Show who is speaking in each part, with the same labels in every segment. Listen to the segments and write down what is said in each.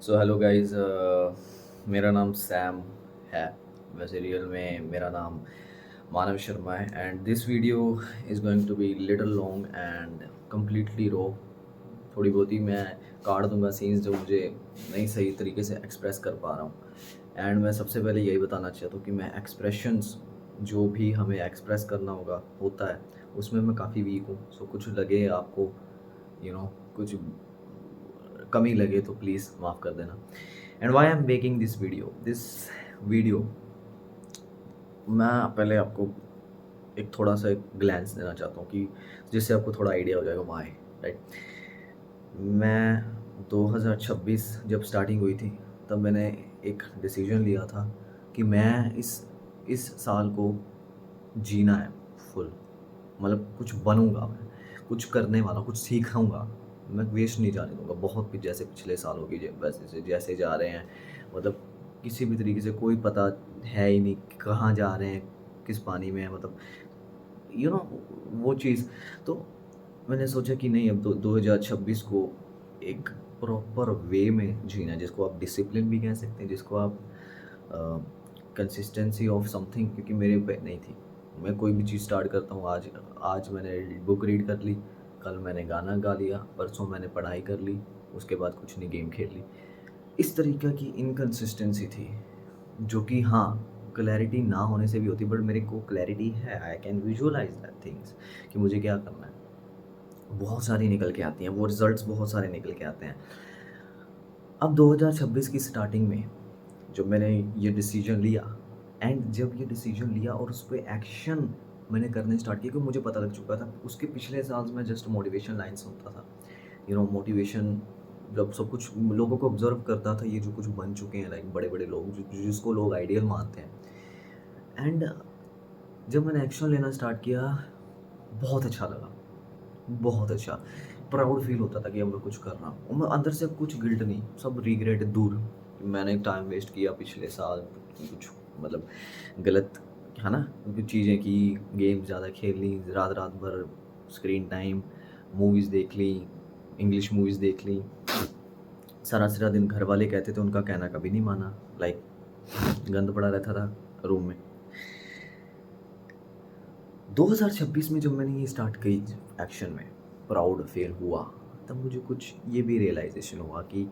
Speaker 1: So hello guys, मेरा नाम Sam है। वैसे रियल में मेरा नाम मानव शर्मा है and this video is going to be little long and completely raw. थोड़ी बहुत ही मैं काट दूंगा सीन्स जो मुझे नहीं सही तरीके से एक्सप्रेस कर पा रहा हूँ। एंड मैं सबसे पहले यही बताना चाहता हूँ कि मैं एक्सप्रेशंस जो भी हमें एक्सप्रेस करना होता है उसमें मैं काफ़ी वीक हूँ। सो कुछ लगे आपको कुछ कमी लगे तो प्लीज़ माफ़ कर देना। And why I am making this video, मैं पहले आपको एक थोड़ा सा एक ग्लैंस देना चाहता हूँ कि जिससे आपको थोड़ा आइडिया हो जाएगा वाई, राइट। मैं 2026 जब स्टार्टिंग हुई थी तब मैंने एक डिसीजन लिया था कि मैं इस साल को जीना है फुल। मतलब कुछ बनूंगा, मैं कुछ करने वाला, कुछ सीखूंगा। मैं वेस्ट नहीं जाने दूंगा। बहुत भी जैसे पिछले सालों की वैसे से जैसे जा रहे हैं, मतलब किसी भी तरीके से कोई पता है ही नहीं कि कहाँ जा रहे हैं, किस पानी में है, मतलब यू नो वो चीज़। तो मैंने सोचा कि नहीं, अब 2026 को एक प्रॉपर वे में जीना है, जिसको आप डिसिप्लिन भी कह सकते हैं, जिसको आप कंसिस्टेंसी ऑफ समथिंग, क्योंकि मेरे पे नहीं थी। मैं कोई भी चीज़ स्टार्ट करता हूँ, आज आज मैंने बुक रीड कर ली, कल मैंने गाना गा लिया, परसों मैंने पढ़ाई कर ली, उसके बाद कुछ नहीं, गेम खेल ली। इस तरीक़े की इनकंसिस्टेंसी थी, जो कि हाँ, क्लैरिटी ना होने से भी होती, बट मेरे को क्लैरिटी है, I can visualise that things कि मुझे क्या करना है। बहुत सारी निकल के आती हैं, वो रिज़ल्ट्स बहुत सारे निकल के आते हैं। अब 2026 की स्टार्टिंग में जब मैंने ये डिसीजन लिया, एंड जब ये डिसीजन लिया और उस पे एक्शन मैंने करने स्टार्ट किया, क्योंकि मुझे पता लग चुका था। उसके पिछले साल मैं जस्ट मोटिवेशन लाइन सुनता था, मोटिवेशन। जब सब कुछ लोगों को ऑब्जर्व करता था, ये जो कुछ बन चुके हैं, लाइक बड़े बड़े लोग जिसको लोग आइडियल मानते हैं। एंड जब मैंने एक्शन लेना स्टार्ट किया, बहुत अच्छा लगा, बहुत अच्छा। प्राउड फ़ील होता था कि अब मैं कुछ कर रहा हूँ, और मैं अंदर से कुछ गिल्ट नहीं, सब रिग्रेट दूर। मैंने टाइम वेस्ट किया पिछले साल, कुछ मतलब गलत, है ना? कुछ चीज़ें की, गेम ज़्यादा खेल ली, रात-रात भर स्क्रीन टाइम, मूवीज़ देख ली, इंग्लिश मूवीज़ देख ली। सारा-सारा दिन घरवाले कहते थे, उनका कहना कभी नहीं माना, लाइक गंद पड़ा रहता था रूम में। 2026 में जब मैंने ये स्टार्ट की एक्शन में, प्राउड फ़ील हुआ, तब मुझे कुछ ये भी रियलाइज़ेशन हुआ कि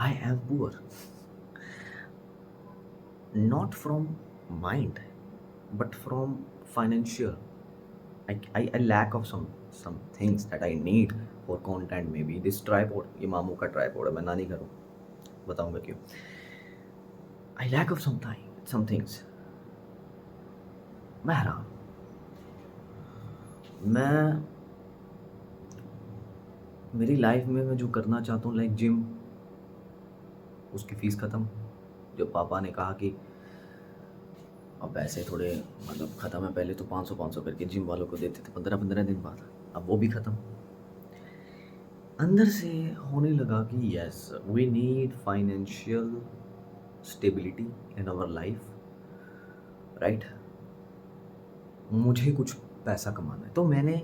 Speaker 1: I am poor, not from mind but from financial. I lack of some things that I need for content, maybe this tripod, ये मामू का ट्राइपॉड है, मैं नानी घर हूँ, बताऊँगा क्यों। I lack of some things। मैं हैरान, मैं मेरी लाइफ में मैं जो करना चाहता हूँ, लाइक जिम, उसकी फ़ीस ख़त्म। जब पापा ने कहा कि अब पैसे थोड़े मतलब ख़त्म है, पहले तो 500-500 करके जिम वालों को देते थे 15-15 दिन बाद, अब वो भी ख़त्म। अंदर से होने लगा कि yes, we need financial stability in our life, right. मुझे कुछ पैसा कमाना है, तो मैंने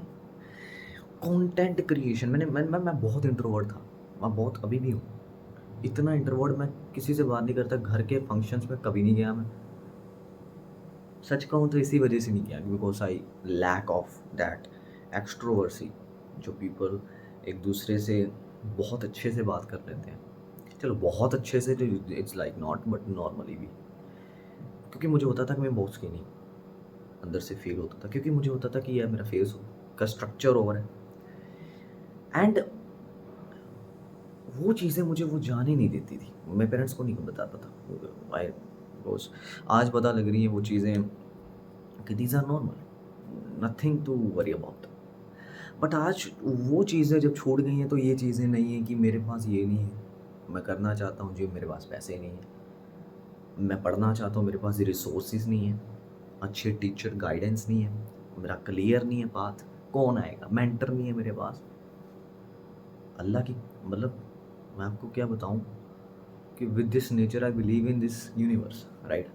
Speaker 1: कंटेंट क्रिएशन, मैं बहुत इंट्रोवर्ट था, मैं बहुत अभी भी हूँ। इतना इंट्रोवर्ट, मैं किसी से बात नहीं करता, घर के फंक्शंस में कभी नहीं गया मैं। सच कहूँ तो इसी वजह से नहीं किया, because I lack of that extroversy, जो पीपल एक दूसरे से बहुत अच्छे से बात कर लेते हैं। चलो बहुत अच्छे से तो it's like not, but normally भी, क्योंकि मुझे होता था कि मैं बहुत स्किनी, अंदर से फील होता था, क्योंकि मुझे होता था कि यार मेरा फेस का स्ट्रक्चर ओवर है। एंड वो चीज़ें मुझे वो जाने नहीं देती थी, मैं पेरेंट्स को नहीं बताता था। आई रोज़ आज पता लग रही हैं वो चीज़ें कि these are normal, nothing to worry about. But आज वो चीज़ें जब छूट गई हैं, तो ये चीज़ें नहीं है कि मेरे पास ये नहीं है, मैं करना चाहता हूँ जी, मेरे पास पैसे नहीं हैं। मैं पढ़ना चाहता हूँ, मेरे पास रिसोर्सेज़ नहीं है, अच्छे टीचर गाइडेंस नहीं है, मेरा क्लियर नहीं है पाथ, कौन आएगा, मेंटर नहीं है मेरे पास। अल्लाह की, मतलब मैं आपको क्या बताऊँ कि with this nature I believe in this universe, right.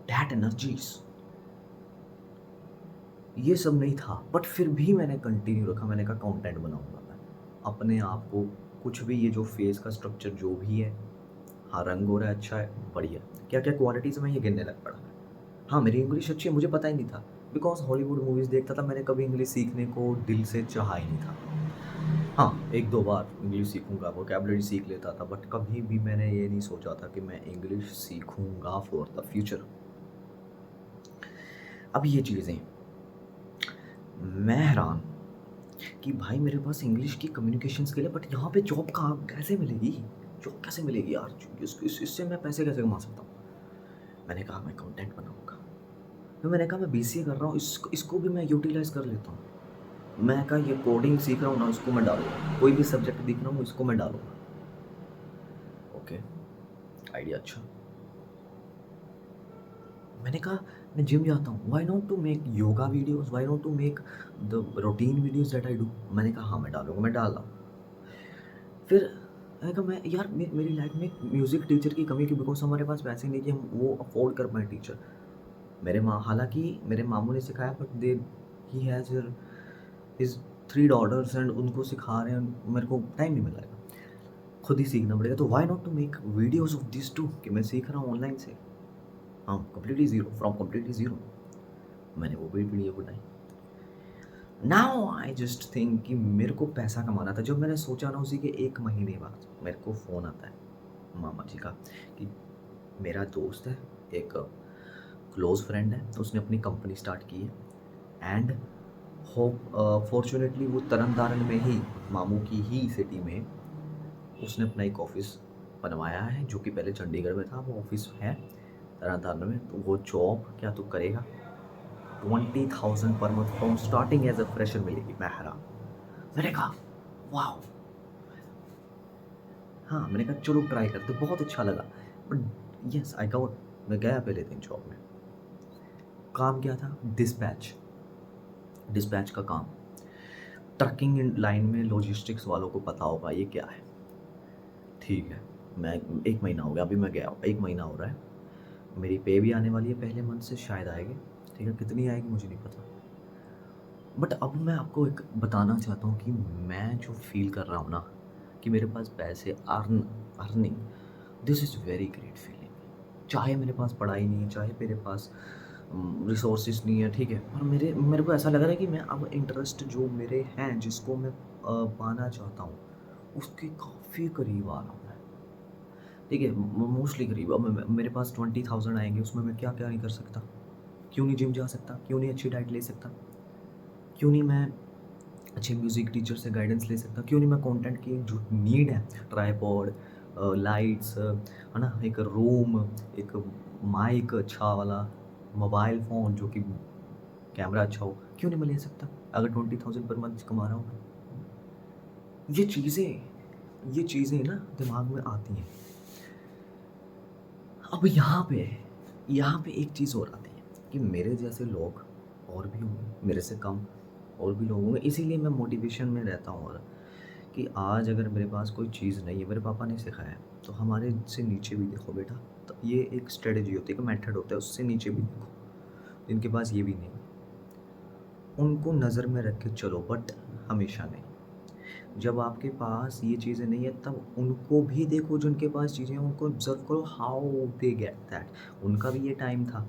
Speaker 1: That energies, ये सब नहीं था, बट फिर भी मैंने कंटिन्यू रखा। मैंने कहा कंटेंट बनाऊँगा मैं, अपने आप को कुछ भी ये जो फेस का स्ट्रक्चर जो भी है, हाँ रंग हो रहा है अच्छा है, बढ़िया। क्या क्या क्वालिटीज़ मैं ये गिनने लग पड़ा। हाँ मेरी इंग्लिश अच्छी है, मुझे पता ही नहीं था, बिकॉज हॉलीवुड मूवीज़ देखता था, मैंने कभी इंग्लिश सीखने को दिल से चाहा ही नहीं था। हाँ एक दो बार इंग्लिश सीखूंगा, वोकेबलरी सीख लेता था, बट कभी भी मैंने ये नहीं सोचा था कि मैं इंग्लिश सीखूंगा फॉर द फ्यूचर। अब ये चीज़ें मैं हैरान कि भाई मेरे पास इंग्लिश की कम्युनिकेशन स्किल है, बट यहाँ पे जॉब कहाँ कैसे मिलेगी, जॉब कैसे मिलेगी यार, इससे मैं पैसे कैसे कमा सकता हूँ। मैंने कहा मैं कंटेंट बनाऊंगा। फिर मैंने कहा मैं बीसीए कर रहा हूँ, इसको भी मैं यूटिलाइज कर लेता हूँ। मैं कहा ये कोडिंग सीख रहा हूँ ना, इसको मैं डालूंगा, कोई भी सब्जेक्ट दिख रहा हूँ इसको मैं डालूंगा। ओके आइडिया अच्छा। मैंने कहा मैं जिम जाता हूँ, why not to make yoga videos, why not to make the routine videos that I do. मैंने कहा हाँ मैं डालूंगा, मैं डाला। फिर मैंने कहा मैं यार मेरी लाइफ में म्यूज़िक टीचर की कमी थी, बिकॉज हमारे पास पैसे नहीं थे हम वो अफोर्ड कर पाए टीचर। मेरे माँ हालांकि मेरे मामू ने सिखाया, but they he has his 3 daughters and उनको सिखा रहे हैं, मेरे को टाइम नहीं मिल रहा है, खुद ही सीखना पड़ेगा। तो why not to make videos of this too, कि मैं सीख रहा हूँ ऑनलाइन से। हाँ completely zero, from completely zero मैंने वो भी वीडियो बनाई। नाउ आई जस्ट थिंक कि मेरे को पैसा कमाना था। जब मैंने सोचा ना, उसी के 1 महीने बाद मेरे को फ़ोन आता है मामा जी का कि मेरा दोस्त है, एक क्लोज़ फ्रेंड है, उसने अपनी कंपनी स्टार्ट की है एंड होप फॉर्चुनेटली वो तरन तारण में ही, मामू की ही सिटी में उसने अपना एक ऑफिस बनवाया है, जो कि पहले चंडीगढ़ में था, वो ऑफिस है तरन तारण में। तो वो जॉब क्या तो करेगा, 20,000 per month from starting as a fresher मिलेगी। मैं हैरान, मैंने कहा वाह। हाँ मैंने कहा चलो ट्राई करते, बहुत अच्छा लगा। बट यस आई गॉट, मैं गया पहले दिन जॉब में। काम क्या था, डिस्पैच, डिस्पैच का काम। ट्रकिंग लाइन में लॉजिस्टिक्स वालों को पता होगा ये क्या है। ठीक है, मैं 1 महीना हो गया, अभी मैं गया हूँ, 1 महीना हो रहा है। मेरी पे भी आने वाली है, पहले मंथ से शायद आएगी। ठीक है, कितनी आएगी मुझे नहीं पता। बट अब मैं आपको एक बताना चाहता हूँ कि मैं जो फील कर रहा हूँ ना, कि मेरे पास पैसे earning, this is very great feeling. चाहे मेरे पास पढ़ाई नहीं है, चाहे मेरे पास रिसोर्सेज नहीं है, ठीक है, पर मेरे को ऐसा लग रहा है कि मैं अब इंटरेस्ट जो मेरे हैं, जिसको मैं पाना चाहता हूँ, उसके काफ़ी करीब आ रहा हूँ मैं। ठीक है, मोस्टली करीब। अब मेरे पास 20,000 आएंगे, उसमें मैं क्या क्या नहीं कर सकता। क्यों नहीं जिम जा सकता, क्यों नहीं अच्छी डाइट ले सकता, क्यों नहीं मैं अच्छे म्यूज़िक टीचर से गाइडेंस ले सकता, क्यों नहीं मैं कंटेंट की जो नीड है, ट्राइपॉड, लाइट्स, है ना, एक रूम, एक माइक अच्छा वाला, मोबाइल फ़ोन जो कि कैमरा अच्छा हो, क्यों नहीं मैं ले सकता अगर 20,000 पर मंथ कमा रहा हूँ मैं। ये चीज़ें ना दिमाग में आती हैं। अब यहाँ पे एक चीज़ और आती है कि मेरे जैसे लोग और भी होंगे, मेरे से कम और भी लोग होंगे, इसीलिए मैं मोटिवेशन में रहता हूँ। और कि आज अगर मेरे पास कोई चीज़ नहीं है, मेरे पापा ने सिखाया है, तो हमारे से नीचे भी देखो बेटा। तो ये एक स्ट्रेटजी होती है, एक मेथड होता है, उससे नीचे भी देखो जिनके पास ये भी नहीं, उनको नज़र में रख के चलो, बट हमेशा नहीं। जब आपके पास ये चीज़ें नहीं है, तब उनको भी देखो जिनके पास चीज़ें हैं, उनको ऑब्ज़र्व करो हाउ दे गेट दैट। उनका भी ये टाइम था,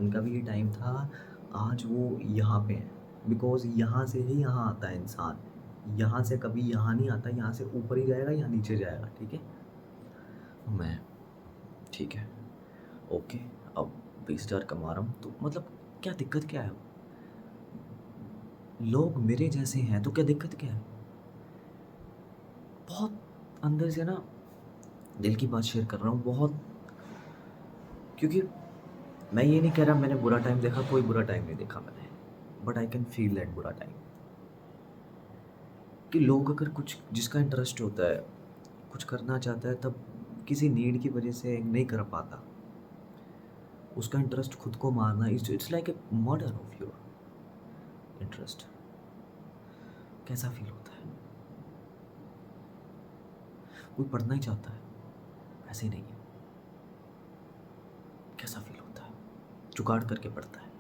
Speaker 1: उनका भी ये टाइम था, आज वो यहाँ पे हैं, बिकॉज़ यहाँ से ही यहाँ आता है इंसान। यहाँ से कभी यहाँ नहीं आता, यहाँ से ऊपर ही जाएगा या नीचे जाएगा, ठीक है? मैं ठीक है, ओके, अब 20,000 कमा रहा हूँ, तो मतलब क्या दिक्कत क्या है? लोग मेरे जैसे हैं, तो क्या दिक्कत क्या है? बहुत अंदर से ना दिल की बात शेयर कर रहा हूँ बहुत, क्योंकि मैं ये नहीं कह रहा मैंने बुरा टाइम देखा, कोई बुरा टाइम नहीं देखा मैंने, but I can feel that बुरा टाइम। कि लोग अगर कुछ जिसका इंटरेस्ट होता है, कुछ करना चाहता है, तब किसी नीड की वजह से नहीं कर पाता, उसका इंटरेस्ट खुद को मारना, it's like a murder of your interest. कैसा फील होता है? कोई पढ़ना ही चाहता है, ऐसे ही नहीं है, कैसा फील होता है? जुगाड़ करके पढ़ता है,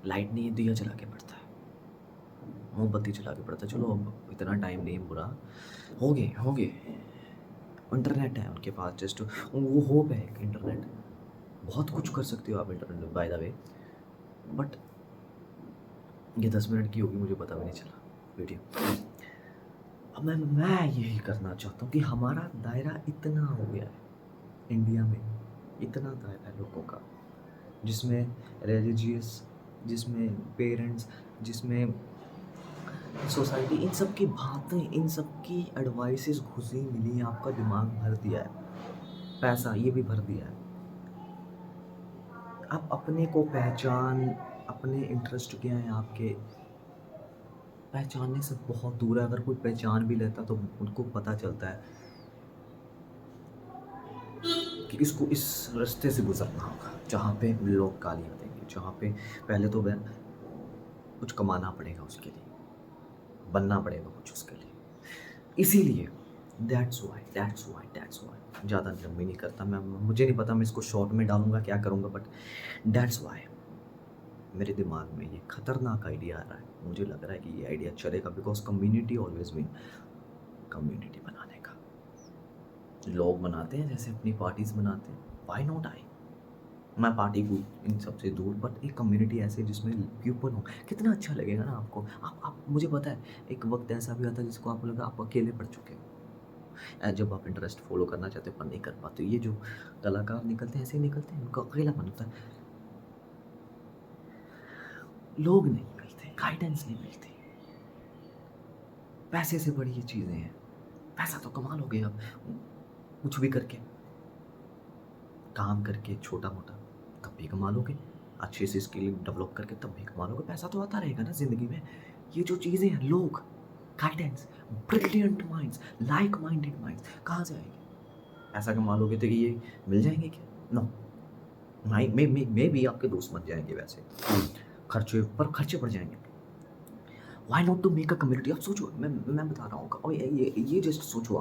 Speaker 1: लाइट नहीं है दिया जला के पढ़ता है, मोमबत्ती जला के पढ़ता, चलो अब इतना टाइम नहीं है, बुरा हो गए। इंटरनेट है उनके पास, जस्ट वो होप है कि इंटरनेट, बहुत कुछ कर सकते हो आप internet by the way. But ये 10 मिनट की होगी, मुझे पता भी नहीं चला वीडियो। अब मैं यही करना चाहता हूँ कि हमारा दायरा इतना हो गया है इंडिया में, इतना दायरा है लोगों का, जिसमें रिलीजियस, जिसमें पेरेंट्स, जिसमें सोसाइटी, इन सब की बातें, इन सब की एडवाइसेस घुसी मिली, आपका दिमाग भर दिया है, पैसा ये भी भर दिया है। आप अपने को पहचान, अपने इंटरेस्ट क्या है आपके, पहचानने से बहुत दूर है। अगर कोई पहचान भी लेता तो उनको पता चलता है कि इसको इस रास्ते से गुजरना होगा जहाँ पे लोग गालियाँ देंगे, जहाँ पे पहले तो वह कुछ कमाना पड़ेगा, उसके लिए बनना पड़ेगा कुछ उसके लिए। इसीलिए दैट्स वाई ज़्यादा लंबी नहीं करता मैं, मुझे नहीं पता मैं इसको शॉर्ट में डालूंगा क्या करूँगा, बट दैट्स वाई मेरे दिमाग में ये खतरनाक आइडिया आ रहा है। मुझे लग रहा है कि ये आइडिया चलेगा, because community always mean community बनाने का। लोग बनाते हैं जैसे अपनी पार्टीज बनाते हैं, व्हाई नॉट आई, मैं पार्टी को इन सबसे दूर, बट एक कम्युनिटी ऐसे जिसमें पीपल हो, कितना अच्छा लगेगा ना आपको। आप मुझे पता है एक वक्त ऐसा भी आता है जिसको आपको लगा आप अकेले पड़ चुके हो, जब आप इंटरेस्ट फॉलो करना चाहते हो पर नहीं कर पाते। ये जो कलाकार निकलते हैं ऐसे ही निकलते हैं, उनका अकेलापन होता है, लोग नहीं मिलते, गाइडेंस नहीं मिलती। पैसे से बड़ी ये चीज़ें हैं, पैसा तो कमा लोगे आप कुछ भी करके, काम करके छोटा मोटा तब भी कमा लोगे, अच्छे से स्किल डेवलप करके तब भी कमा लोगे, पैसा तो आता रहेगा ना ज़िंदगी में। ये जो चीज़ें हैं, लोग, guidance, brilliant minds, like minded minds कहाँ से आएंगे? ऐसा कमा लोगे तो ये मिल जाएंगे क्या? नो, मे भी आपके दोस्त बन जाएंगे वैसे, खर्चे बढ़ जाएंगे। Why not to make a community? आप सोचो, मैं बता रहा हूँ, और ये जस्ट सोचो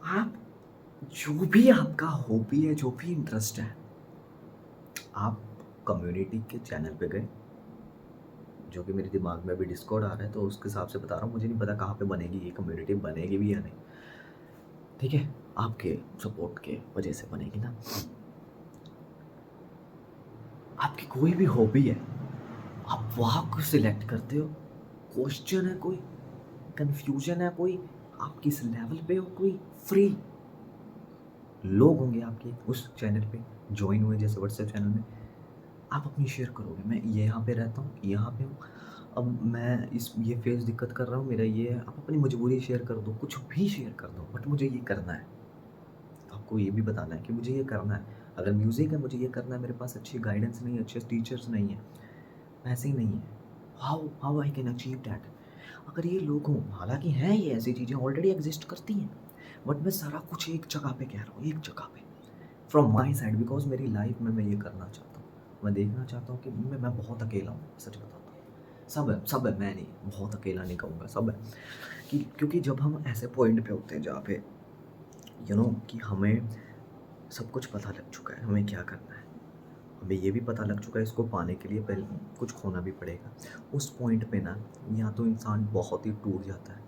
Speaker 1: आप जो भी आपका हॉबी है, जो भी इंटरेस्ट है, आप कम्युनिटी के चैनल पे गए, जो कि मेरे दिमाग में अभी डिस्कॉर्ड आ रहा है तो उसके हिसाब से बता रहा हूँ, मुझे नहीं पता कहाँ पे बनेगी ये कम्युनिटी, बनेगी भी या नहीं, ठीक है, आपके सपोर्ट के वजह से बनेगी ना। आपकी कोई भी हॉबी है, आप वहाँ को सिलेक्ट करते हो, क्वेश्चन है कोई, कन्फ्यूजन है कोई, आप किस लेवल पे हो, कोई फ्री लोग होंगे आपके उस चैनल पे ज्वाइन हुए, जैसे व्हाट्सएप चैनल में आप अपनी शेयर करोगे, मैं यहाँ पे रहता हूँ, यहाँ पे हूँ, अब मैं ये फेस दिक्कत कर रहा हूँ, मेरा ये है, आप अपनी मजबूरी शेयर कर दो, कुछ भी शेयर कर दो, बट मुझे ये करना है। आपको ये भी बताना है कि मुझे ये करना है, अगर म्यूज़िक है मुझे ये करना है, मेरे पास अच्छी गाइडेंस नहीं है, अच्छे टीचर्स नहीं है, पैसे ही नहीं है, how I can achieve that. अगर ये लोग हों, हालांकि हैं ये ऐसी चीज़ें ऑलरेडी एग्जिस्ट करती हैं, बट मैं सारा कुछ एक जगह पे कह रहा हूँ, एक जगह पे फ्रॉम माई साइड, बिकॉज मेरी लाइफ में मैं ये करना चाहता हूँ। मैं देखना चाहता हूँ कि मैं बहुत अकेला हूँ, सच बताता हूँ, सब है, मैं नहीं, बहुत अकेला नहीं कहूँगा, सब है। क्योंकि जब हम ऐसे पॉइंट पे होते हैं जहाँ पे कि हमें सब कुछ पता लग चुका है, हमें क्या करना है, हमें ये भी पता लग चुका है इसको पाने के लिए पहले कुछ खोना भी पड़ेगा, उस पॉइंट पे ना या तो इंसान बहुत ही टूट जाता है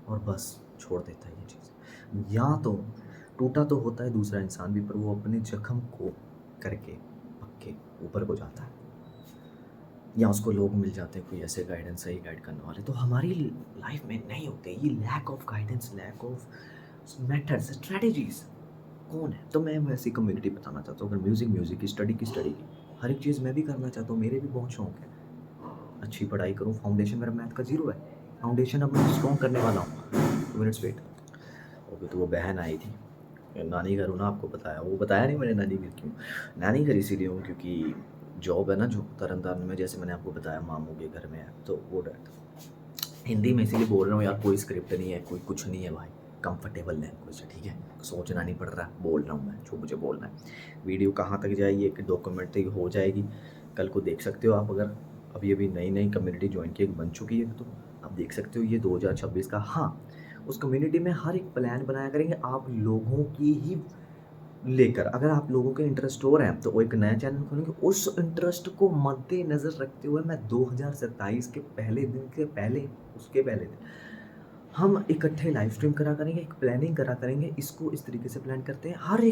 Speaker 1: और बस छोड़ देता है ये चीज़, या तो टूटा तो होता है दूसरा इंसान भी, पर वो अपने जख्म को करके पक्के ऊपर को जाता है, या उसको लोग मिल जाते हैं कोई ऐसे गाइडेंस, सही गाइड करने वाले, तो हमारी लाइफ में नहीं होते ये lack of guidance, lack of methods, strategies. कौन है? तो मैं वैसी कम्युनिटी बताना चाहता हूँ। अगर म्यूज़िक की, स्टडी की, हर एक चीज़ मैं भी करना चाहता हूँ, मेरे भी बहुत शौक है, अच्छी पढ़ाई करूँ, फाउंडेशन मेरा मैथ का 0 है, फाउंडेशन अब मैं स्ट्रॉन्ग करने वाला हूँ। 2 मिनट्स वेट। ओके, तो वो बहन आई थी, नानी घर हूँ ना, आपको बताया, वो बताया नहीं मैंने नानी घर क्यों, नानी घर इसीलिए हूँ क्योंकि जॉब है ना जो तरन में, जैसे मैंने आपको बताया मामू के घर में है, तो वो हिंदी में इसीलिए बोल रहा हूँ यार, कोई स्क्रिप्ट नहीं है, कोई कुछ नहीं है भाई, कंफर्टेबल लैंग्वेज है, ठीक है, सोचना नहीं पड़ रहा, बोल रहा हूँ मैं जो मुझे बोलना है। वीडियो कहाँ तक जाएगी, एक डॉक्यूमेंट तक हो जाएगी, कल को देख सकते हो आप, अगर अभी नई कम्युनिटी ज्वाइन की बन चुकी है तो आप देख सकते हो ये 2026 का। हाँ, उस कम्युनिटी में हर एक प्लान बनाया करेंगे, आप लोगों की ही लेकर अगर आप लोगों के इंटरेस्ट हो रहे हैं तो वो एक नया चैनल खोलेंगे। उस इंटरेस्ट को मद्देनज़र रखते हुए मैं 2027 के पहले दिन के पहले, उसके पहले दिन हम इकट्ठे लाइव स्ट्रीम करा करेंगे, एक प्लानिंग करा करेंगे। इसको इस तरीके से प्लान करते हैं, हर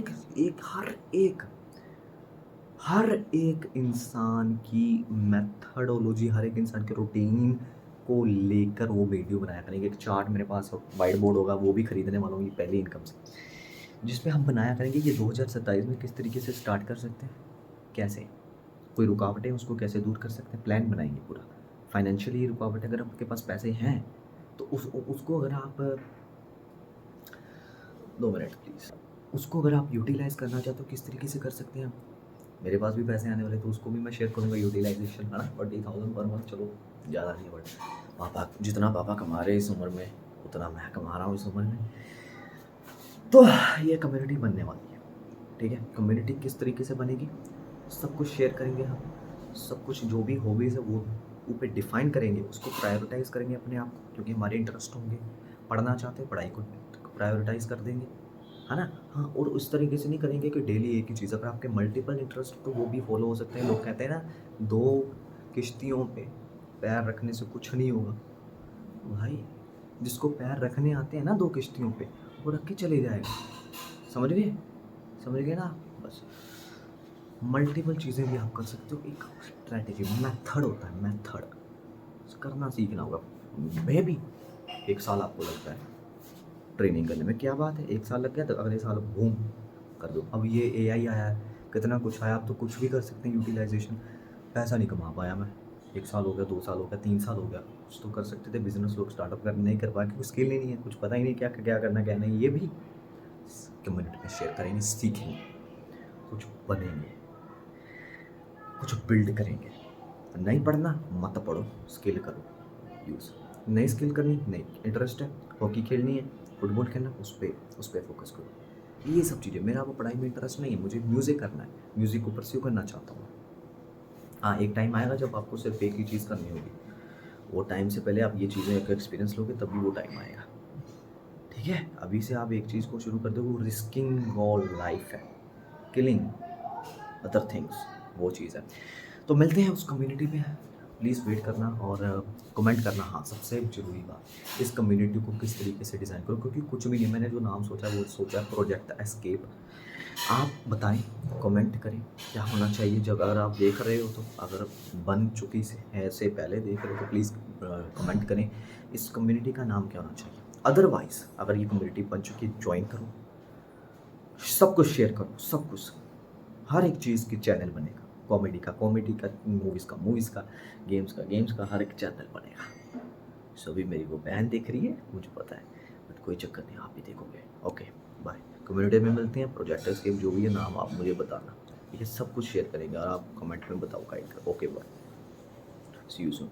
Speaker 1: एक इंसान की मेथडोलॉजी, हर एक इंसान के रूटीन को लेकर वो वीडियो बनाया करेंगे। एक चार्ट मेरे पास व्हाइट बोर्ड होगा, वो भी खरीदने वाला हूँ ये पहली इनकम से, जिसपे हम बनाया करेंगे ये 2027 में किस तरीके से स्टार्ट कर सकते हैं, कैसे कोई रुकावटें उसको कैसे दूर कर सकते हैं, प्लान बनाएंगे पूरा। फाइनेंशियली रुकावट अगर आपके पास पैसे हैं तो उसको अगर आप 2 मिनट प्लीज़, उसको अगर आप यूटिलाइज़ करना चाहते हो किस तरीके से कर सकते हैं हम। मेरे पास भी पैसे आने वाले तो उसको भी मैं शेयर करूँगा यूटिलाइजेशन, है ना। 40,000 पर मंथ, चलो ज़्यादा नहीं है बट पापा जितना पापा कमा रहे हैं इस उम्र में उतना मैं कमा रहा हूँ इस उम्र में। तो ये कम्युनिटी बनने वाली है, ठीक है। कम्युनिटी किस तरीके से बनेगी, सब कुछ शेयर करेंगे हम, सब कुछ जो भी हॉबीज़ है वो ऊपर डिफ़ाइन करेंगे, उसको प्रायोरिटाइज़ करेंगे अपने आप को, क्योंकि हमारे इंटरेस्ट होंगे। पढ़ना चाहते हैं पढ़ाई को प्रायोरिटाइज़ कर देंगे, है ना। हाँ, और उस तरीके से नहीं करेंगे कि डेली एक ही चीज़। अगर आपके मल्टीपल इंटरेस्ट तो वो भी फॉलो हो सकते हैं। लोग कहते हैं ना 2 किश्तियों पे पैर रखने से कुछ नहीं होगा। भाई जिसको पैर रखने आते हैं ना 2 किश्तियों पे, वो रख के चले जाएगा। समझ गए? समझ गए ना? बस मल्टीपल चीज़ें भी आप कर सकते हो। एक स्ट्रैटेजी मेथड होता है, मेथड करना सीखना होगा। मे बी 1 साल आपको लगता है ट्रेनिंग करने में, क्या बात है, 1 साल लग गया तो अगले साल बूम कर दो। अब ये एआई आया है, कितना कुछ आया, अब तो कुछ भी कर सकते हैं यूटिलाइजेशन। पैसा नहीं कमा पाया मैं, 1 साल हो गया, 2 साल हो गया, 3 साल हो गया, कुछ तो कर सकते थे। बिजनेस लोग स्टार्टअप कर नहीं कर पाए क्योंकि स्किल ही नहीं है, कुछ पता ही नहीं क्या क्या करना क्या नहीं। ये भी कम्युनिटी में शेयर करेंगे, सीखेंगे, कुछ बनेंगे, कुछ बिल्ड करेंगे। नहीं पढ़ना मत पढ़ो, स्किल करो यूज़। नई स्किल करनी, नई इंटरेस्ट है, हॉकी खेलनी है, फुटबॉल खेलना, उस पर फोकस करो। ये सब चीज़ें, मेरा वो पढ़ाई में इंटरेस्ट नहीं है, मुझे म्यूज़िक करना है, म्यूज़िक को परस्यू करना चाहता हूँ। हाँ, एक टाइम आएगा जब आपको सिर्फ एक ही चीज़ करनी होगी। वो टाइम से पहले आप ये चीज़ें का एक्सपीरियंस लोगे तभी वो टाइम आएगा, ठीक है। अभी से आप एक चीज़ को शुरू कर दो, वो रिस्किंग ऑल लाइफ है, किलिंग अदर थिंग्स, वो चीज़ है। तो मिलते हैं उस कम्युनिटी में, प्लीज़ वेट करना और कमेंट करना। हाँ, सबसे ज़रूरी बात, इस कम्युनिटी को किस तरीके से डिज़ाइन करो, क्योंकि कुछ भी नहीं, मैंने जो नाम सोचा वो सोचा प्रोजेक्ट एस्केप। आप बताएं, कमेंट करें क्या होना चाहिए। जब अगर आप देख रहे हो तो, अगर बन चुकी है से पहले देख रहे हो तो प्लीज़ कमेंट करें इस कम्युनिटी का नाम क्या होना चाहिए। अदरवाइज़ अगर ये कम्युनिटी बन चुकी है, ज्वाइन करो, सब कुछ शेयर करो, सब कुछ, हर एक चीज़ की चैनल बनेगा। कॉमेडी का, मूवीज़ का, गेम्स का हर एक चैनल बनेगा। सभी मेरी वो बहन देख रही है, मुझे पता है, बट कोई चक्कर नहीं, आप भी देखोगे। Okay bye. कम्युनिटी में मिलते हैं, प्रोजेक्ट एस्केप जो भी है नाम आप मुझे बताना, ठीक है। सब कुछ शेयर करेंगे और आप कमेंट में बताओ गाइड कर। Okay bye, see you soon.